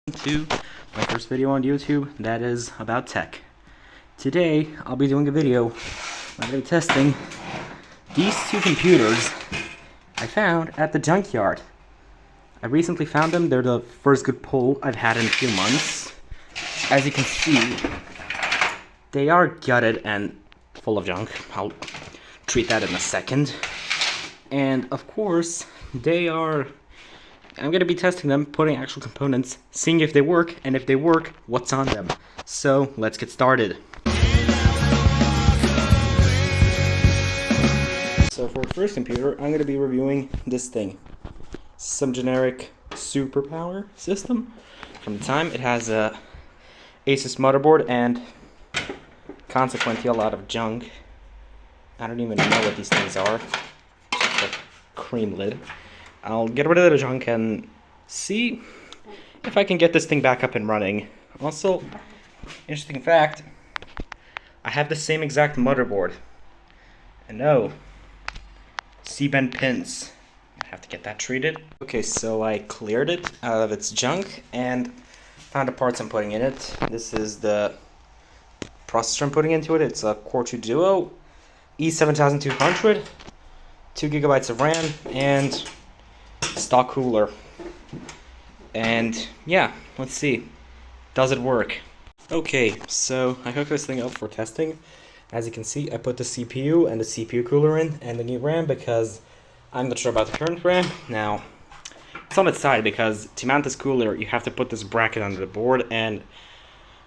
To my first video on YouTube that is about tech. Today I'll be doing a video. I'm going to be testing these two computers I found at the junkyard. I recently found them. They're the first good pull I've had in a few months. As you can see, they are gutted and full of junk. I'll treat that in a second. And of course, I'm going to be testing them, putting actual components, seeing if they work, and if they work, what's on them. So, let's get started. So for the first computer, I'm going to be reviewing this thing. Some generic superpower system. From the time, it has a Asus motherboard and consequently a lot of junk. I don't even know what these things are. Just a cream lid. I'll get rid of the junk and see if I can get this thing back up and running. Also, interesting fact, I have the same exact motherboard. And no, C-bend pins. I have to get that treated. Okay, so I cleared it out of its junk and found the parts I'm putting in it. This is the processor I'm putting into it. It's a Core 2 Duo, E7200, 2 gigabytes of RAM, and stock cooler. And yeah, let's see. Does it work? Okay, so I hooked this thing up for testing. As you can see, I put the CPU and the CPU cooler in and the new RAM because I'm not sure about the current RAM. Now, it's on its side because to mount this cooler, you have to put this bracket under the board, and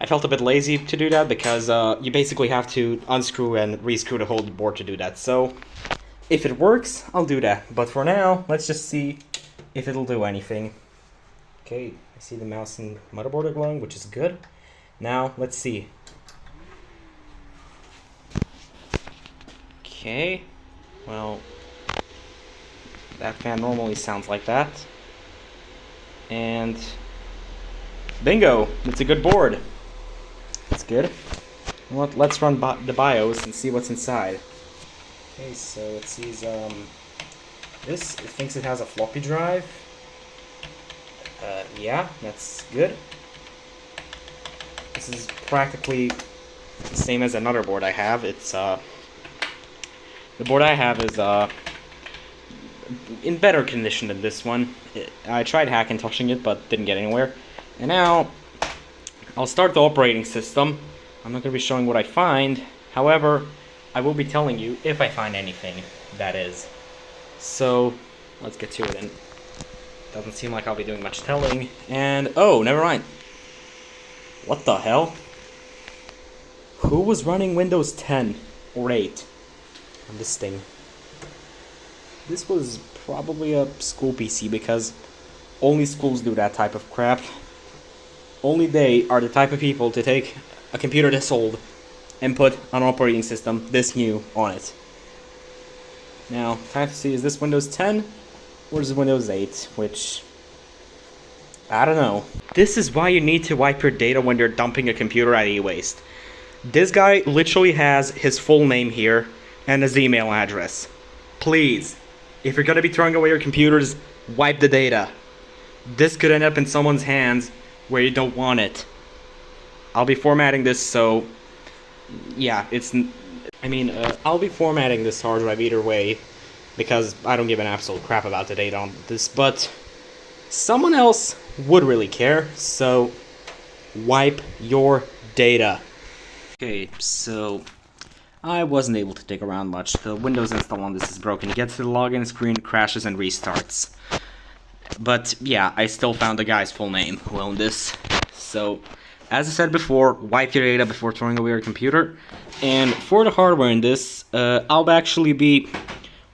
I felt a bit lazy to do that because you basically have to unscrew and rescrew the whole board to do that. So, if it works, I'll do that. But for now, let's just see if it'll do anything. Okay, I see the mouse and motherboard are glowing, which is good. Now, let's see. Okay, well, that fan normally sounds like that. And bingo, it's a good board. That's good. Well, let's run the BIOS and see what's inside. Okay, so it sees it thinks it has a floppy drive. Yeah, that's good. This is practically the same as another board I have. It's the board I have is in better condition than this one. I tried Hackintosing it, but didn't get anywhere. And now I'll start the operating system. I'm not going to be showing what I find. However, I will be telling you if I find anything, that is. So, let's get to it then. Doesn't seem like I'll be doing much telling. And, oh, never mind. What the hell? Who was running Windows 10 or 8 on this thing? This was probably a school PC because only schools do that type of crap. Only they are the type of people to take a computer this old and put an operating system this new on it. Now, time to see, is this Windows 10 or is it Windows 8? Which, I don't know. This is why you need to wipe your data when you're dumping a computer at ewaste. This guy literally has his full name here and his email address. Please, if you're gonna be throwing away your computers, wipe the data. This could end up in someone's hands where you don't want it. I'll be formatting this, so yeah, I'll be formatting this hard drive either way because I don't give an absolute crap about the data on this, but someone else would really care, so wipe your data. Okay, so I wasn't able to dig around much. The Windows install on this is broken. It gets to the login screen, crashes, and restarts. But yeah, I still found the guy's full name who owned this. So, as I said before, wipe your data before throwing away your computer. And for the hardware in this, I'll actually be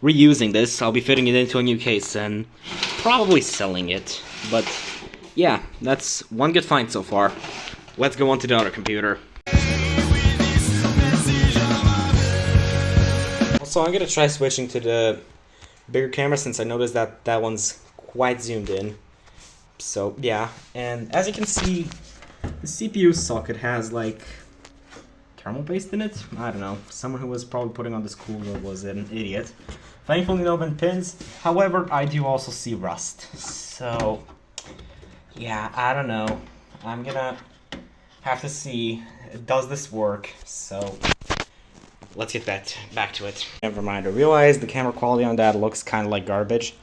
reusing this. I'll be fitting it into a new case and probably selling it. But yeah, that's one good find so far. Let's go on to the other computer. Also, I'm gonna try switching to the bigger camera since I noticed that that one's quite zoomed in. So yeah, and as you can see, the CPU socket has like caramel paste in it. I don't know. Someone who was probably putting on this cooler was an idiot. Thankfully no bent pins. However, I do also see rust. So Yeah, I don't know. I'm gonna have to see, does this work? So, let's get back to it. Never mind, I realized the camera quality on that looks kind of like garbage.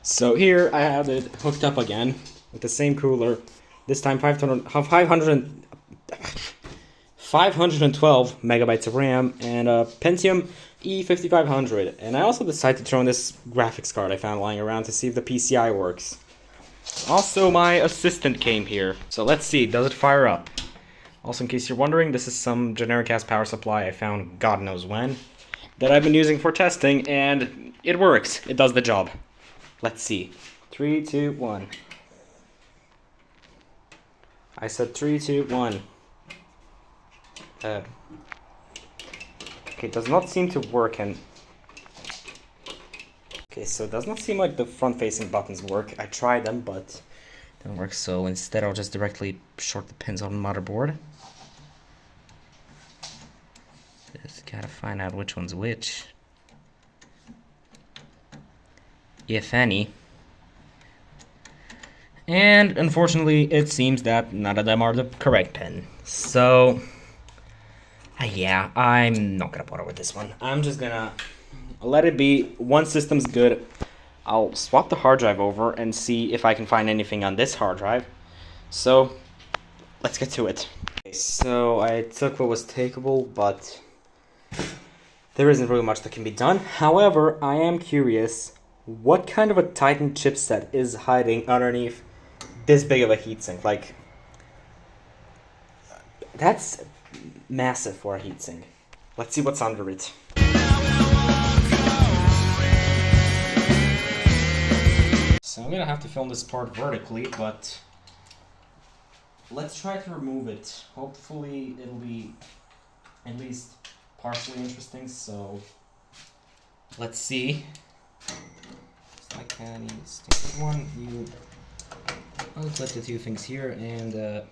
So here, I have it hooked up again with the same cooler. This time 512 megabytes of RAM and a Pentium E5500. And I also decided to throw in this graphics card I found lying around to see if the PCI works. Also, my assistant came here. So let's see, does it fire up? Also, in case you're wondering, this is some generic ass power supply I found God knows when that I've been using for testing, and it works. It does the job. Let's see. 3, 2, 1. I said 3, 2, 1. Okay, it does not seem to work, and okay, so it does not seem like the front-facing buttons work. I tried them, but it didn't work. So instead, I'll just directly short the pins on the motherboard. Just gotta find out which one's which, if any. And unfortunately, it seems that none of them are the correct pin. So yeah, I'm not gonna bother with this one. I'm just gonna let it be. One system's good. I'll swap the hard drive over and see if I can find anything on this hard drive. So let's get to it. Okay, so I took what was takeable, but there isn't really much that can be done. However, I am curious what kind of a Titan chipset is hiding underneath this big of a heatsink. Like, that's massive for a heatsink. Let's see what's under it. So I'm gonna have to film this part vertically, but let's try to remove it. Hopefully it'll be at least partially interesting, so let's see. So I can stick with one. I'll clip the two things here, and okay,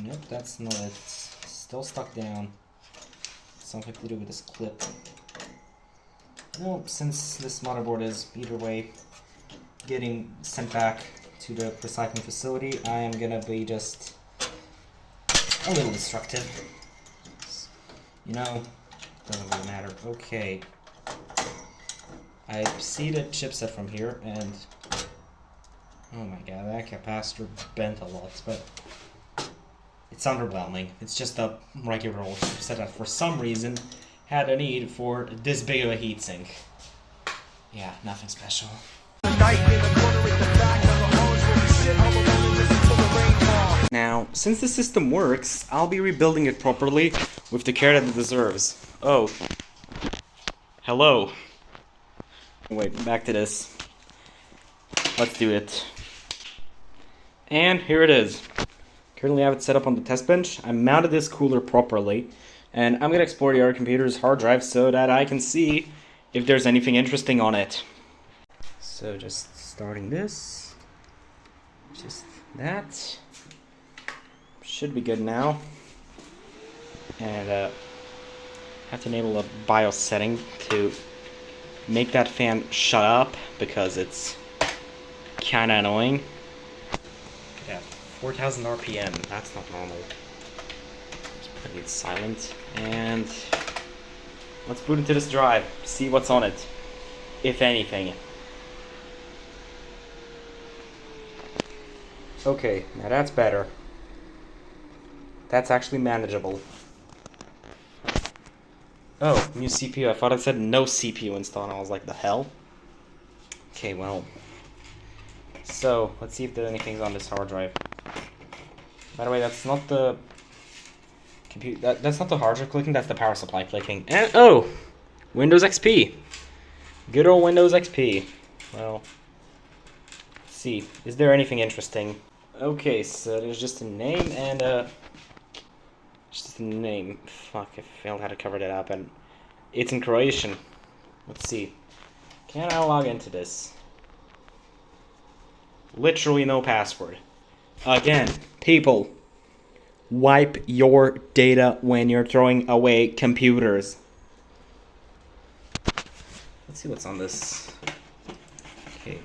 nope, that's not it. It's still stuck down. Something to do with this clip. Well, since this motherboard is either way getting sent back to the recycling facility, I am gonna be just a little destructive. You know, doesn't really matter. Okay. I see the chipset from here, and oh my god, that capacitor bent a lot, but it's underwhelming. It's just a regular old chipset that for some reason had a need for this big of a heatsink. Yeah, nothing special. Now, since the system works, I'll be rebuilding it properly with the care that it deserves. Oh. Hello. Wait, back to this. Let's do it. And here it is. Currently I have it set up on the test bench. I mounted this cooler properly, and I'm going to explore the other computer's hard drive so that I can see if there's anything interesting on it. So just starting this. Just that. Should be good now. And I have to enable a BIOS setting to make that fan shut up because it's kind of annoying. Yeah, 4,000 RPM. That's not normal. Let's put it silent. And let's boot into this drive. See what's on it, if anything. Okay, now that's better. That's actually manageable. Oh, new CPU. I thought it said no CPU installed, and I was like, the hell? Okay, well. So, let's see if there's anything on this hard drive. By the way, that's not the that's not the hard drive clicking, that's the power supply clicking. And oh! Windows XP. Good old Windows XP. Well, let's see. Is there anything interesting? Okay, so there's just a name and just a name. Fuck, I failed how to cover that up, and it's in Croatian. Let's see. Can I log into this? Literally no password. Again, people, wipe your data when you're throwing away computers. Let's see what's on this. Okay,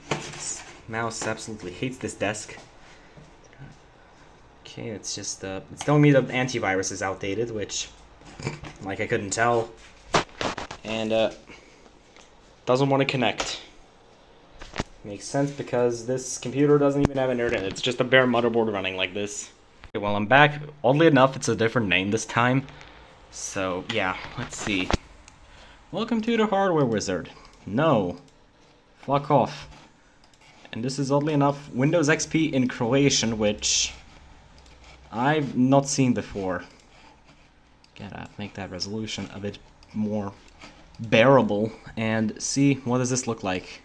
mouse absolutely hates this desk. Okay, it's just, it's telling me the antivirus is outdated, which, like, I couldn't tell. And, doesn't want to connect. Makes sense because this computer doesn't even have internet. It's just a bare motherboard running like this. Okay, well, I'm back. Oddly enough, it's a different name this time. So, yeah, let's see. Welcome to the Hardware Wizard. No. Fuck off. And this is, oddly enough, Windows XP in Croatian, which I've not seen before. Gotta make that resolution a bit more bearable. And see, what does this look like?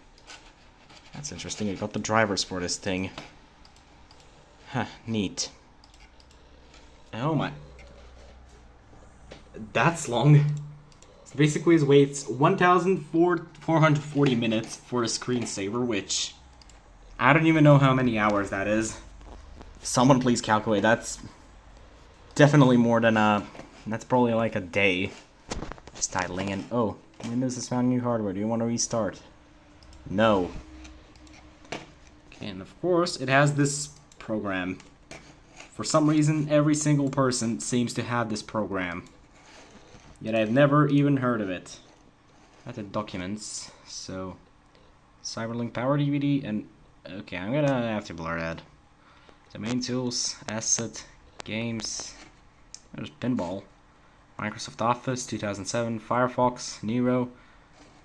That's interesting. I got the drivers for this thing. Huh, neat. Oh my. That's long. So basically it waits 1,440 minutes for a screensaver, which I don't even know how many hours that is. Someone please calculate. That's definitely more than that's probably like a day. Just titling in. Oh, Windows has found new hardware. Do you want to restart? No. Okay, and of course it has this program. For some reason, every single person seems to have this program. Yet I've never even heard of it. At the documents, so Cyberlink Power DVD and okay, I'm gonna have to blur that. Domain tools, asset, games. There's pinball. Microsoft Office 2007, Firefox, Nero.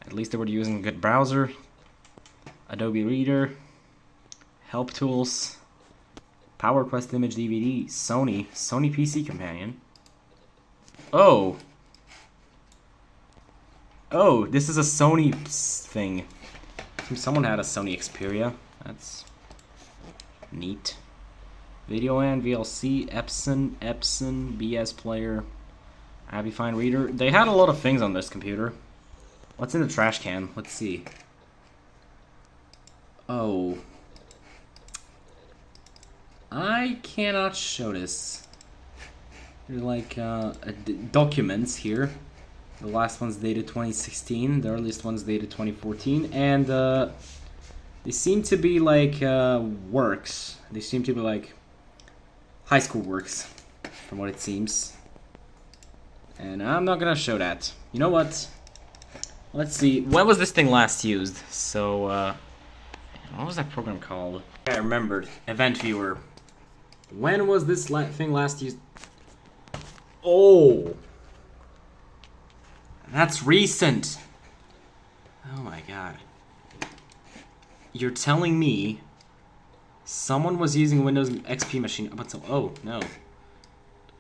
At least they were using a good browser. Adobe Reader, help tools, PowerQuest Image DVD, Sony PC Companion. Oh, this is a Sony thing. Someone had a Sony Xperia. That's neat. Video and VLC, Epson, BS player, Abifine reader. They had a lot of things on this computer. What's in the trash can? Let's see. Oh. I cannot show this. There's like documents here. The last one's dated 2016. The earliest one's dated 2014. And they seem to be like works. They seem to be like high school works, from what it seems. And I'm not gonna show that. You know what? Let's see. When was this thing last used? So, what was that program called? I remembered. Event Viewer. When was this thing last used? Oh! That's recent! Oh my god. You're telling me someone was using a Windows XP machine up until... Oh, no.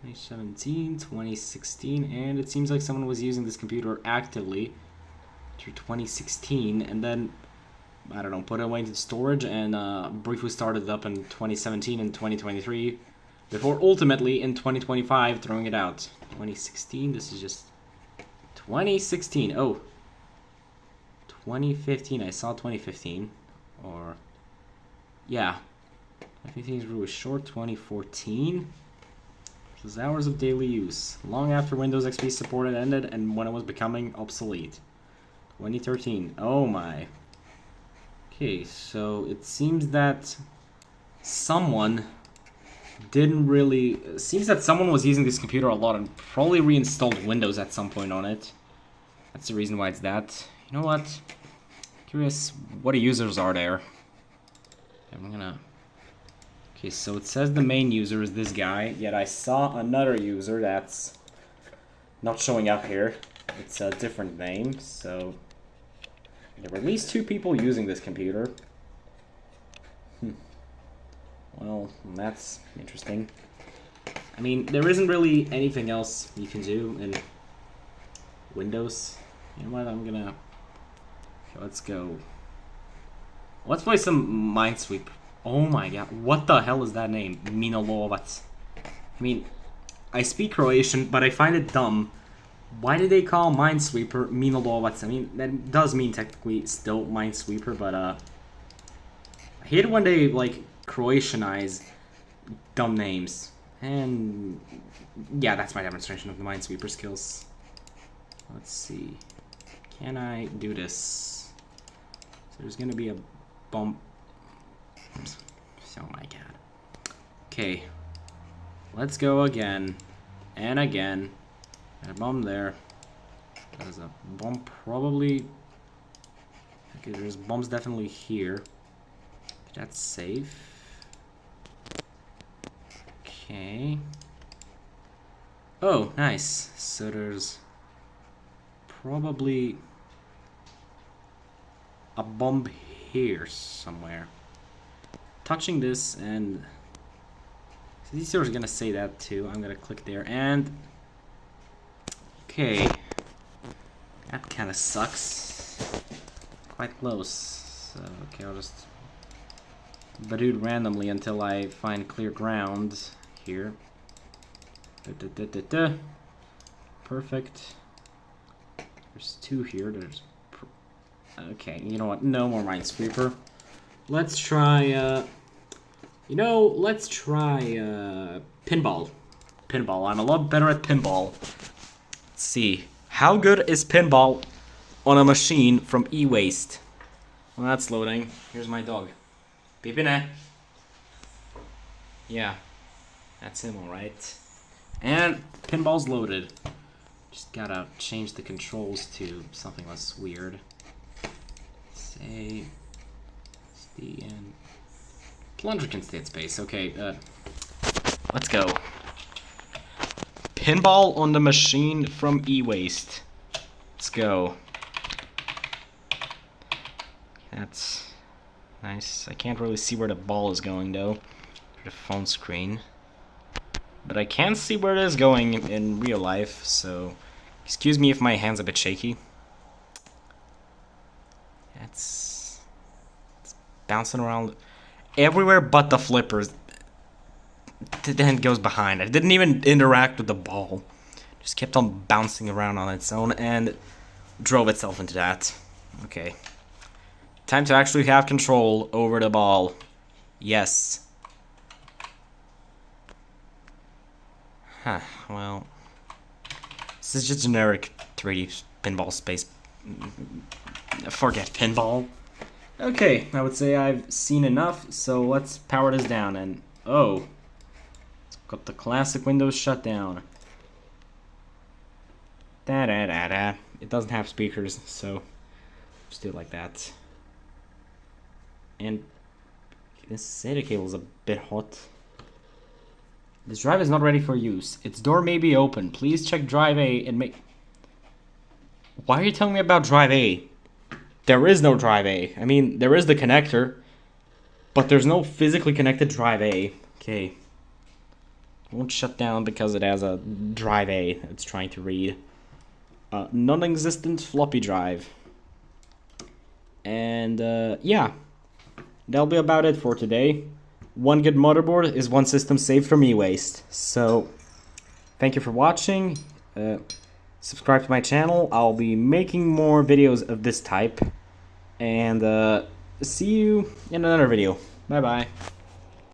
2017, 2016, and it seems like someone was using this computer actively through 2016, and then, I don't know, put it away into storage and briefly started it up in 2017 and 2023, before ultimately in 2025 throwing it out. 2016, this is just 2016. Oh, 2015. I saw 2015, or yeah, 2015 is really short. 2014. This is hours of daily use, long after Windows XP support had ended and when it was becoming obsolete. 2013. Oh my. Okay, so it seems that someone didn't really... seems that someone was using this computer a lot and probably reinstalled Windows at some point on it. That's the reason why it's that. You know what? Curious what users are there. I'm gonna... Okay, so it says the main user is this guy, yet I saw another user that's not showing up here. It's a different name, so... there were at least 2 people using this computer. Well, that's interesting. I mean, there isn't really anything else you can do in Windows. You know what, I'm gonna... okay, let's go. Let's play some Minesweeper. Oh my god, what the hell is that name? Minolovac. I mean, I speak Croatian, but I find it dumb. Why did they call Minesweeper Minolovac? I mean, that does mean technically still Minesweeper, but I hate it when they, like, Croatianize dumb names. And yeah, that's my demonstration of the Minesweeper skills. Let's see. Can I do this? So there's gonna be a bump. Oh my god. Okay. Let's go again. And again. And a bomb there. There's a bomb probably... Okay, there's bombs definitely here. That's safe. Okay. Oh, nice. So there's probably a bomb here somewhere. Touching this and so these are gonna say that too. I'm gonna click there and okay. That kinda sucks. Quite close. So okay, I'll just badoot randomly until I find clear ground here. Perfect. There's two here. There's okay, you know what? No more Minesweeper. Let's try let's try pinball. Pinball. I'm a lot better at pinball. Let's see. How good is pinball on a machine from ewaste? Well, that's loading. Here's my dog. Pipine. Yeah. That's him, alright. And pinball's loaded. Just gotta change the controls to something less weird. Say the end. Plunger can stay at space. Okay, let's go. Pinball on the machine from ewaste. Let's go. That's nice. I can't really see where the ball is going though. The phone screen. But I can see where it is going in real life, so excuse me if my hand's a bit shaky. It's bouncing around everywhere but the flippers. Then it goes behind. I didn't even interact with the ball. Just kept on bouncing around on its own and drove itself into that. Okay. Time to actually have control over the ball. Yes. Huh, well. This is just generic 3D pinball space. Forget pinball. Okay, I would say I've seen enough, so let's power this down and... Oh. It's got the classic Windows shutdown. Da-da-da-da. It doesn't have speakers, so just do it like that. And this SATA cable is a bit hot. This drive is not ready for use. Its door may be open. Please check drive A and make... Why are you telling me about drive A? There is no drive A. I mean, there is the connector, but there's no physically connected drive A. Okay. It won't shut down because it has a drive A it's trying to read. Non-existent floppy drive. And, yeah. That'll be about it for today. One good motherboard is one system saved from e-waste. So, thank you for watching. Subscribe to my channel. I'll be making more videos of this type. And see you in another video. Bye bye.